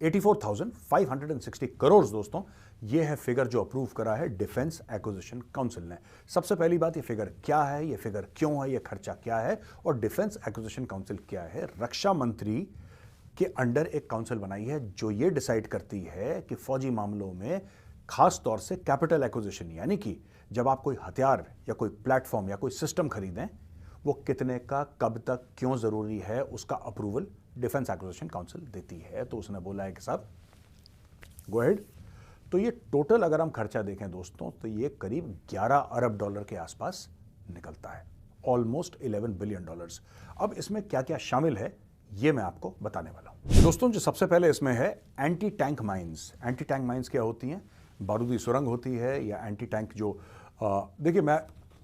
84,560 करोड़ दोस्तों, ये है फिगर जो अप्रूव करा है डिफेंस एक्विजिशन काउंसिल ने। सबसे पहली बात, ये फिगर क्या है, ये फिगर क्यों है, ये खर्चा क्या है, और डिफेंस एक्विजिशन काउंसिल क्या है। रक्षा मंत्री के अंडर एक काउंसिल बनाई है जो ये डिसाइड करती है कि फौजी मामलों में खास तौर से कैपिटल एक्विजिशन, यानी कि जब आप कोई हथियार या कोई प्लेटफॉर्म या कोई सिस्टम खरीदें, वो कितने का, कब तक, क्यों जरूरी है, उसका अप्रूवल डिफेंस एक्विजिशन काउंसिल देती है। तो उसने बोला है कि साहब गो अहेड। तो ये टोटल अगर हम खर्चा देखें दोस्तों, तो ये करीब 11 अरब डॉलर के आसपास निकलता है, ऑलमोस्ट 11 बिलियन डॉलर्स। अब इसमें क्या क्या शामिल है ये मैं आपको बताने वाला हूं दोस्तों। जो सबसे पहले इसमें है anti tank mines. Anti tank mines क्या होती हैं? बारूदी सुरंग होती है या एंटी टैंक जो देखिए, मैं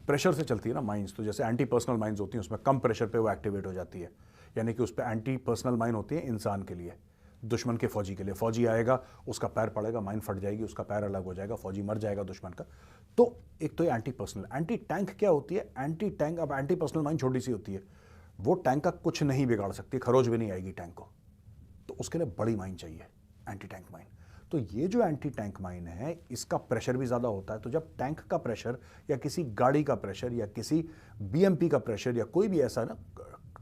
प्रेशर से चलती है ना माइंस, तो जैसे एंटी पर्सनल माइंस होती हैं, उसमें कम प्रेशर पे वो एक्टिवेट हो जाती है, यानी कि उस पर एंटी पर्सनल माइन होती है इंसान के लिए, दुश्मन के फौजी के लिए। फौजी आएगा, उसका पैर पड़ेगा, माइन फट जाएगी, उसका पैर अलग हो जाएगा, फौजी मर जाएगा दुश्मन का। तो एक तो ये एंटी पर्सनल। एंटी टैंक क्या होती है? एंटी टैंक, अब एंटी पर्सनल माइन छोटी सी होती है, वो टैंक का कुछ नहीं बिगाड़ सकती, खरोच भी नहीं आएगी टैंक को, तो उसके लिए बड़ी माइन चाहिए, एंटी टैंक माइन। तो ये जो एंटी टैंक माइन है, इसका प्रेशर भी ज्यादा होता है। तो जब टैंक का प्रेशर या किसी गाड़ी का प्रेशर या किसी बीएमपी का प्रेशर या कोई भी ऐसा ना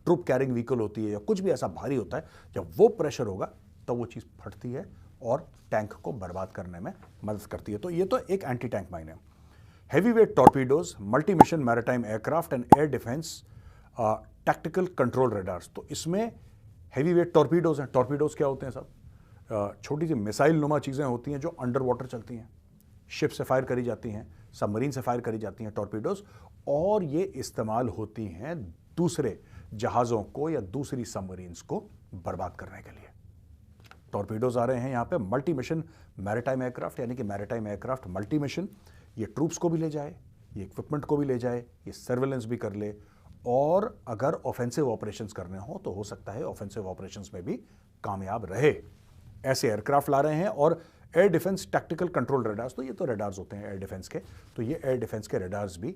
ट्रूप कैरिंग व्हीकल होती है या कुछ भी ऐसा भारी होता है, जब वो प्रेशर होगा तो वो चीज फटती है और टैंक को बर्बाद करने में मदद करती है। तो ये तो एक एंटी टैंक माइन है। Heavy weight torpedoes, multi mission maritime aircraft and air defence tactical control radars. तो इसमें हेवी वेट टॉर्पीडोज हैं। टॉर्पीडोज क्या होते हैं साहब? छोटी सी मिसाइल नुमा चीज़ें होती हैं जो अंडर वाटर चलती हैं, शिप से फायर करी जाती हैं, सबमरीन से फायर करी जाती हैं टॉर्पीडोज, और ये इस्तेमाल होती हैं दूसरे जहाज़ों को या दूसरी सबमरीन्स को बर्बाद करने के लिए। टॉर्पीडोज आ रहे हैं यहाँ पे। मल्टी मिशन मैरिटाइम एयरक्राफ्ट, यानी कि मैरिटाइम एयरक्राफ्ट मल्टी मिशन, ये ट्रूप्स को भी ले जाए, ये इक्विपमेंट को भी ले जाए, ये सर्वेलेंस भी कर ले, और अगर ऑफेंसिव ऑपरेशंस करने हो तो हो सकता है ऑफेंसिव ऑपरेशंस में भी कामयाब रहे, ऐसे एयरक्राफ्ट ला रहे हैं। और air defence tactical control radars, तो ये तो रडार्स होते हैं एयर डिफेंस के, तो ये एयर डिफेंस के रडार्स भी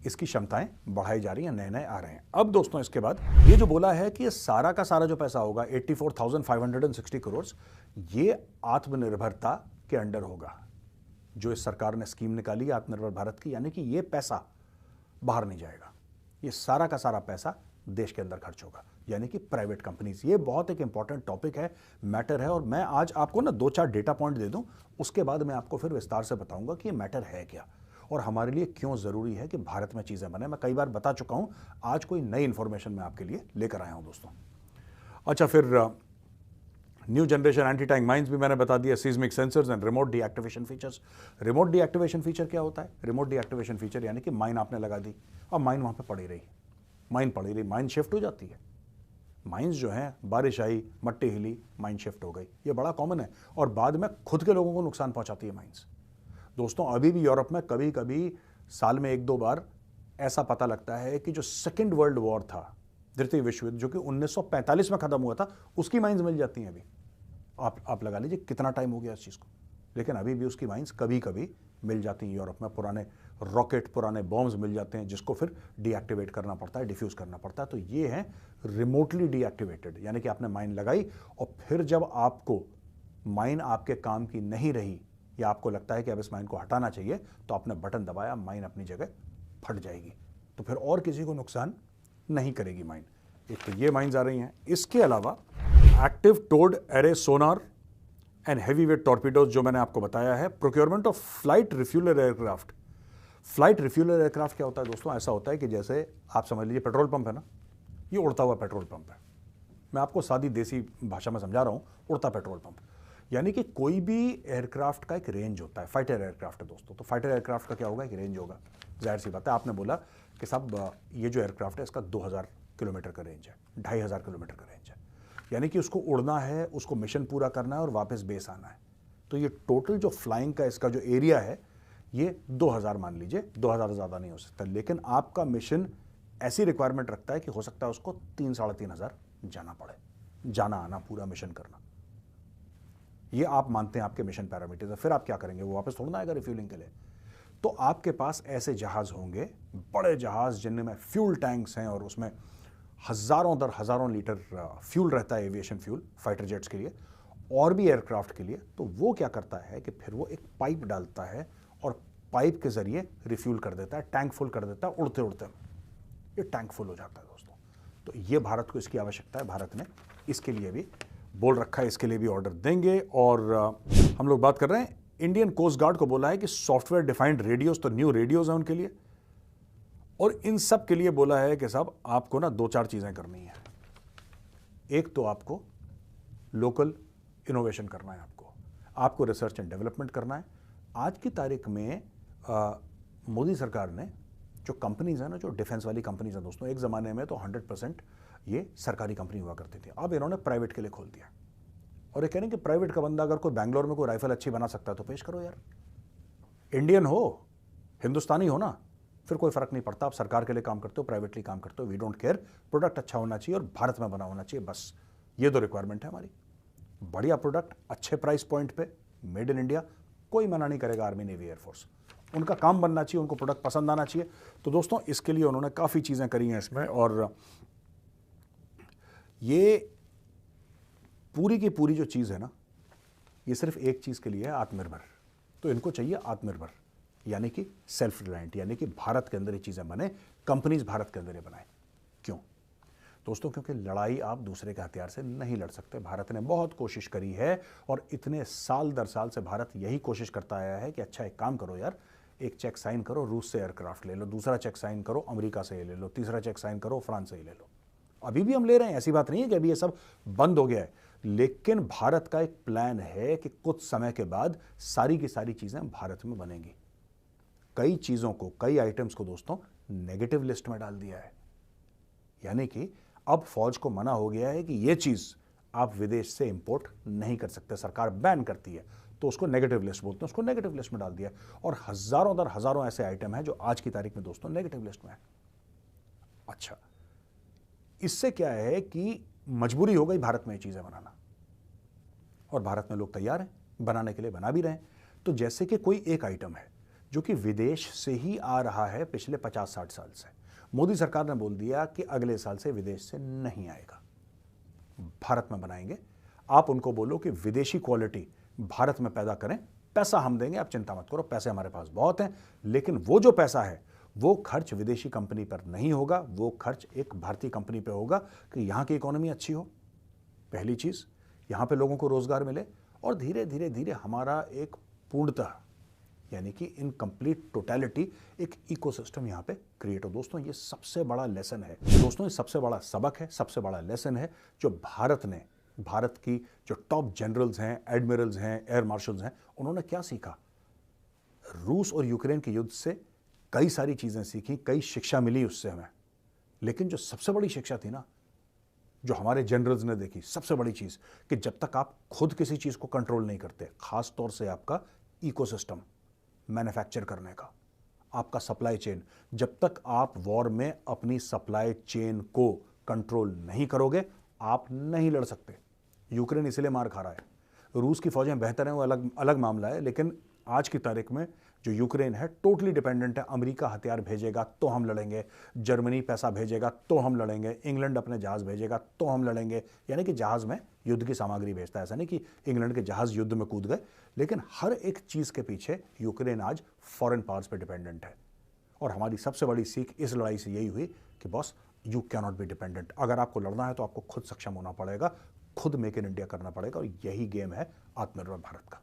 इसकी क्षमताएं बढ़ाई जा रही हैं, नए नए आ रहे हैं। अब दोस्तों इसके बाद ये जो बोला है कि ये सारा का सारा जो पैसा होगा 84,560 करोड़, ये आत्मनिर्भरता के अंडर होगा। जो इस सरकार ने स्कीम निकाली है आत्मनिर्भर भारत की, यानी कि ये पैसा बाहर नहीं जाएगा, ये सारा का सारा पैसा देश के अंदर खर्च होगा, यानी कि प्राइवेट कंपनीज। ये बहुत एक इंपॉर्टेंट टॉपिक है, मैटर है, और मैं आज आपको ना 2-4 डेटा पॉइंट दे दूं, उसके बाद मैं आपको फिर विस्तार से बताऊंगा कि ये मैटर है क्या और हमारे लिए क्यों जरूरी है कि भारत में चीजें बने। मैं कई बार बता चुका हूं, आज कोई नई इंफॉर्मेशन मैं आपके लिए लेकर आया हूं दोस्तों। अच्छा, फिर new generation anti tank mines भी मैंने बता दिया, seismic sensors and remote deactivation features. Remote deactivation feature क्या होता है? रिमोट डीएक्टिवेशन फीचर यानी कि माइन आपने लगा दी और माइन वहां पे पड़ी रही, माइन पड़ी रही, माइन शिफ्ट हो जाती है। माइंस जो है, बारिश आई, मट्टी हिली, माइन शिफ्ट हो गई, ये बड़ा कॉमन है, और बाद में खुद के लोगों को नुकसान पहुंचाती है माइंस। दोस्तों अभी भी यूरोप में कभी कभी साल में 1-2 बार ऐसा पता लगता है कि जो सेकेंड वर्ल्ड वॉर था, द्वितीय विश्व युद्ध, जो कि 1945 में खत्म हुआ था, उसकी माइंस मिल जाती हैं अभी। आप लगा लीजिए कितना टाइम हो गया इस चीज को, लेकिन अभी भी उसकी माइंस कभी कभी मिल जाती हैं यूरोप में। पुराने रॉकेट, पुराने बॉम्ब्स मिल जाते हैं जिसको फिर डीएक्टिवेट करना पड़ता है, डिफ्यूज करना पड़ता है। तो ये है रिमोटली डीएक्टिवेटेड, यानी कि आपने माइन लगाई और फिर जब आपको माइन आपके काम की नहीं रही या आपको लगता है कि अब इस माइन को हटाना चाहिए, तो आपने बटन दबाया, माइन अपनी जगह फट जाएगी, तो फिर और किसी को नुकसान नहीं करेगी माइन। एक तो ये माइंस आ रही हैं। इसके अलावा active towed array sonar and heavy weight torpedoes जो मैंने आपको बताया है। Procurement of flight refueller aircraft. Flight refueller aircraft क्या होता है दोस्तों? ऐसा होता है कि जैसे आप समझ लीजिए पेट्रोल पंप है ना, ये उड़ता हुआ पेट्रोल पंप है। मैं आपको सादी देसी भाषा में समझा रहा हूं, उड़ता पेट्रोल पंप। यानी कि कोई भी एयरक्राफ्ट का एक रेंज होता है, फाइटर एयरक्राफ्ट है दोस्तों, तो फाइटर एयरक्राफ्ट का क्या होगा, एक रेंज होगा। जाहिर सी बात है, आपने बोला कि साहब ये जो एयरक्राफ्ट है इसका 2000 किलोमीटर का रेंज है, 2500 किलोमीटर का रेंज है, यानी कि उसको उड़ना है, उसको मिशन पूरा करना है और वापस बेस आना है। तो ये टोटल जो फ्लाइंग का इसका जो एरिया है ये 2000 मान लीजिए, 2000 ज़्यादा नहीं हो सकता, लेकिन आपका मिशन ऐसी रिक्वायरमेंट रखता है कि हो सकता है उसको 3-3,500 जाना पड़े, जाना आना पूरा मिशन करना। ये आप मानते हैं आपके मिशन पैरामीटर्स है। फिर आप क्या करेंगे, वो वापस थोड़ा आएगा रिफ्यूलिंग के लिए। तो आपके पास ऐसे जहाज होंगे, बड़े जहाज जिनमें फ्यूल टैंक्स हैं और उसमें हजारों लीटर फ्यूल रहता है, एविएशन फ्यूल फाइटर जेट्स के लिए, और भी एयरक्राफ्ट के लिए, तो वो क्या करता है कि फिर वो एक पाइप डालता है और पाइप के जरिए रिफ्यूल कर देता है, टैंक फुल कर देता है, उड़ते उड़ते ये टैंक फुल हो जाता है दोस्तों। तो ये भारत को इसकी आवश्यकता है, भारत ने इसके लिए भी बोल रखा है, इसके लिए भी ऑर्डर देंगे। और हम लोग बात कर रहे हैं, इंडियन कोस्ट गार्ड को बोला है कि सॉफ्टवेयर डिफाइंड रेडियोज, तो न्यू रेडियोज हैं उनके लिए, और इन सब के लिए बोला है कि साहब आपको ना 2-4 चीजें करनी है। एक तो आपको लोकल इनोवेशन करना है, आपको रिसर्च एंड डेवलपमेंट करना है। आज की तारीख में मोदी सरकार ने जो कंपनीज है ना, जो डिफेंस वाली कंपनीज हैं दोस्तों, एक ज़माने में तो 100% ये सरकारी कंपनी हुआ करती थी, अब इन्होंने प्राइवेट के लिए खोल दिया। और ये कह रहे हैं कि प्राइवेट का बंदा अगर कोई बैंगलोर में कोई राइफल अच्छी बना सकता है तो पेश करो यार, इंडियन हो, हिंदुस्तानी हो ना, फिर कोई फर्क नहीं पड़ता आप सरकार के लिए काम करते हो, प्राइवेटली काम करते हो, वी डोंट केयर, प्रोडक्ट अच्छा होना चाहिए और भारत में बना होना चाहिए, बस ये 2 रिक्वायरमेंट है हमारी। बढ़िया प्रोडक्ट, अच्छे प्राइस पॉइंट पे, मेड इन इंडिया, कोई मना नहीं करेगा आर्मी, नेवी, एयरफोर्स, उनका काम बनना चाहिए, उनको प्रोडक्ट पसंद आना चाहिए। तो दोस्तों इसके लिए उन्होंने काफ़ी चीज़ें करी हैं इसमें, और ये पूरी की पूरी जो चीज़ है ना, ये सिर्फ एक चीज़ के लिए है, आत्मनिर्भर। तो इनको चाहिए आत्मनिर्भर, यानी कि सेल्फ रिलायंट, यानी कि भारत के अंदर ये चीज़ें बने, कंपनीज भारत के अंदर ये बनाए। क्यों दोस्तों? क्योंकि लड़ाई आप दूसरे के हथियार से नहीं लड़ सकते। भारत ने बहुत कोशिश करी है और इतने साल दर साल से भारत यही कोशिश करता आया है कि अच्छा एक काम करो यार, एक चेक साइन करो, रूस से एयरक्राफ्ट ले लो, दूसरा चेक साइन करो, अमेरिका से ये ले लो, तीसरा चेक साइन करो, फ्रांस से ही ले लो। अभी भी हम ले रहे हैं, ऐसी बात नहीं है कि अभी ये सब बंद हो गया है, लेकिन भारत का एक प्लान है कि कुछ समय के बाद सारी की सारी चीजें भारत में बनेंगी। कई चीजों को, कई आइटम्स को दोस्तों नेगेटिव लिस्ट में डाल दिया है, यानी कि अब फौज को मना हो गया है कि यह चीज आप विदेश से इंपोर्ट नहीं कर सकते, सरकार बैन करती है, तो उसको नेगेटिव लिस्ट बोलते हैं, उसको नेगेटिव लिस्ट में डाल दिया। और हजारों दर हजारों ऐसे आइटम हैं जो आज की तारीख में दोस्तों नेगेटिव लिस्ट में है। अच्छा, इससे क्या है कि मजबूरी हो गई भारत में ये चीजें बनाना, और भारत में लोग तैयार हैं बनाने के लिए, बना भी रहे हैं। तो जैसे कि कोई एक आइटम है जो कि विदेश से ही आ रहा है पिछले 50-60 साल से, मोदी सरकार ने बोल दिया कि अगले साल से विदेश से नहीं आएगा, भारत में बनाएंगे। आप उनको बोलो कि विदेशी क्वालिटी भारत में पैदा करें, पैसा हम देंगे, आप चिंता मत करो, पैसे हमारे पास बहुत हैं, लेकिन वो जो पैसा है वो खर्च विदेशी कंपनी पर नहीं होगा, वो खर्च एक भारतीय कंपनी पे होगा कि यहां की इकोनॉमी अच्छी हो, पहली चीज, यहां पे लोगों को रोजगार मिले, और धीरे धीरे धीरे हमारा एक पूर्णतः, यानी कि इन कंप्लीट टोटलिटी एक इकोसिस्टम यहां पे क्रिएट हो। दोस्तों ये सबसे बड़ा लेसन है दोस्तों, ये सबसे बड़ा सबक है, सबसे बड़ा लेसन है जो भारत ने, भारत की जो टॉप जनरल्स हैं, एडमिरल्स हैं, एयर मार्शल्स हैं, उन्होंने क्या सीखा? रूस और यूक्रेन के युद्ध से कई सारी चीजें सीखी, कई शिक्षा मिली उससे हमें, लेकिन जो सबसे बड़ी शिक्षा थी ना, जो हमारे जनरल्स ने देखी, सबसे बड़ी चीज, कि जब तक आप खुद किसी चीज को कंट्रोल नहीं करते, खास तौर से आपका इकोसिस्टम मैन्युफैक्चर करने का, आपका सप्लाई चेन, जब तक आप वॉर में अपनी सप्लाई चेन को कंट्रोल नहीं करोगे, आप नहीं लड़ सकते। यूक्रेन इसलिए मार खा रहा है, रूस की फौजें बेहतर हैं, वो अलग अलग मामला है, लेकिन आज की तारीख में जो यूक्रेन है टोटली डिपेंडेंट है। अमेरिका हथियार भेजेगा तो हम लड़ेंगे, जर्मनी पैसा भेजेगा तो हम लड़ेंगे, इंग्लैंड अपने जहाज भेजेगा तो हम लड़ेंगे, यानी कि जहाज में युद्ध की सामग्री भेजता है। ऐसा नहीं कि इंग्लैंड के जहाज युद्ध में कूद गए, लेकिन हर एक चीज के पीछे यूक्रेन आज फॉरेन पावर्स पे डिपेंडेंट है। और हमारी सबसे बड़ी सीख इस लड़ाई से यही हुई कि boss, you can not be dependent. अगर आपको लड़ना है तो आपको खुद सक्षम होना पड़ेगा, खुद मेक इन इंडिया करना पड़ेगा, और यही गेम है आत्मनिर्भर भारत का।